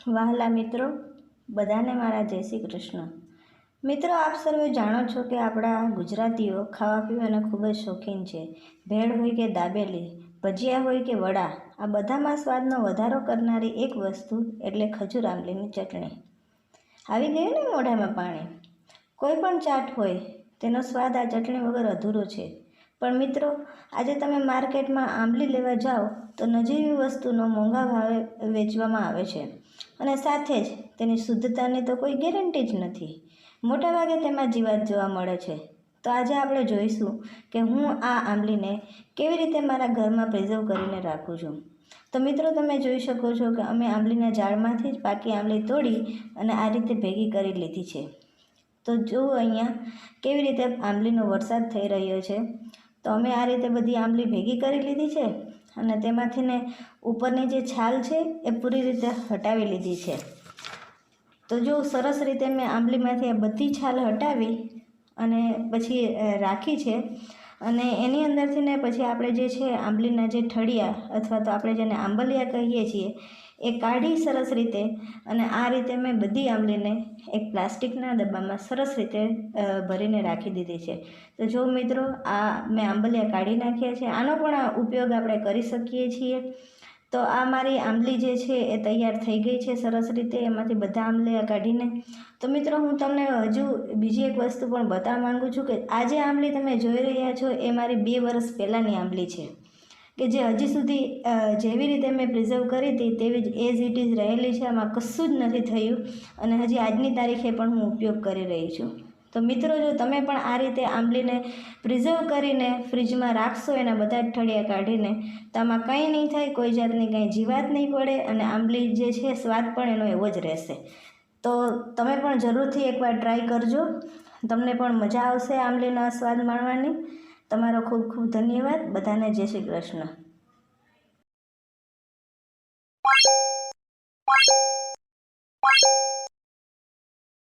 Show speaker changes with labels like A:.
A: વહાલા મિત્રો, બધાને મારા જય શ્રી કૃષ્ણ। મિત્રો, આપ સર્વે જાણો છો કે આપણા ગુજરાતીઓ ખાવા પીવાના ખૂબ જ શોખીન છે। ભેળ હોય કે દાબેલી, ભજીયા હોય કે વડા, આ બધામાં સ્વાદનો વધારો કરનારી એક વસ્તુ એટલે ખજૂર આંબલીની ચટણી। આવી ગયું ને મોઢામાં પાણી। કોઈ પણ ચાટ હોય તેનો સ્વાદ આ ચટણી વગર અધૂરો છે। પણ મિત્રો, આજે તમે માર્કેટમાં આંબલી લેવા જાઓ તો નજીવી વસ્તુનો મોંઘા ભાવે વેચવામાં આવે છે અને સાથે જ તેની શુદ્ધતાની તો કોઈ ગેરંટી જ નથી। મોટાભાગે તેમાં જીવાત જોવા મળે છે। તો આજે આપણે જોઈશું કે હું આ આંબલીને કેવી રીતે મારા ઘરમાં પ્રિઝર્વ કરીને રાખું છું। તો મિત્રો, તમે જોઈ શકો છો કે અમે આંબલીના ઝાડમાંથી જ પાકી આંબલી તોડી અને આ રીતે ભેગી કરી લીધી છે। તો જુઓ અહીંયા કેવી રીતે આંબલીનો વરસાદ થઈ રહ્યો છે। તો અમે આ રીતે બધી આંબલી ભેગી કરી લીધી છે અને તેમાંથી ને ઉપરની જે છાલ છે એ પૂરી રીતે હટાવી લીધી છે। તો જો સરસ રીતે મેં આંબલીમાંથી આ બધી છાલ હટાવી અને પછી રાખી છે અને એની અંદરથી ને પછી આપણે જે છે આંબલીના જે ઠળિયા અથવા તો આપણે જેને આંબલિયા કહીએ છીએ એ કાઢી સરસ રીતે અને આ રીતે મેં બધી આંબલીને એક પ્લાસ્ટિકના ડબ્બામાં સરસ રીતે ભરીને રાખી દીધી છે। તો જો મિત્રો, આ મેં આંબલિયા કાઢી નાખ્યા છે। આનો પણ ઉપયોગ આપણે કરી શકીએ છીએ। તો આ મારી આંબલી જે છે એ તૈયાર થઈ ગઈ છે સરસ રીતે, એમાંથી બધા આંબલિયા કાઢીને। તો મિત્રો, હું તમને હજુ બીજી એક વસ્તુ પણ બતાવવા માગું છું કે આ જે આંબલી તમે જોઈ રહ્યા છો એ મારી 2 વર્ષ પહેલાંની આંબલી છે કે જે હજી સુધી જેવી રીતે મેં પ્રિઝર્વ કરી હતી તેવી જ એઝ ઇટ ઇઝ રહેલી છે। આમાં કશું જ નથી થયું અને હજી આજની તારીખે પણ હું ઉપયોગ કરી રહી છું। તો મિત્રો, જો તમે પણ આ રીતે આંબલીને પ્રિઝર્વ કરીને ફ્રીજમાં રાખશો એના બધા જ ઠળિયા કાઢીને, તો આમાં કંઈ નહીં થાય, કોઈ જાતની કંઈ જીવાત નહીં પડે અને આંબલી જે છે સ્વાદ પણ એનો એવો જ રહેશે। તો તમે પણ જરૂરથી એકવાર ટ્રાય કરજો, તમને પણ મજા આવશે આંબલીનો સ્વાદ માણવાની। તમારો ખૂબ ખૂબ ધન્યવાદ। બધાને જય શ્રી કૃષ્ણ।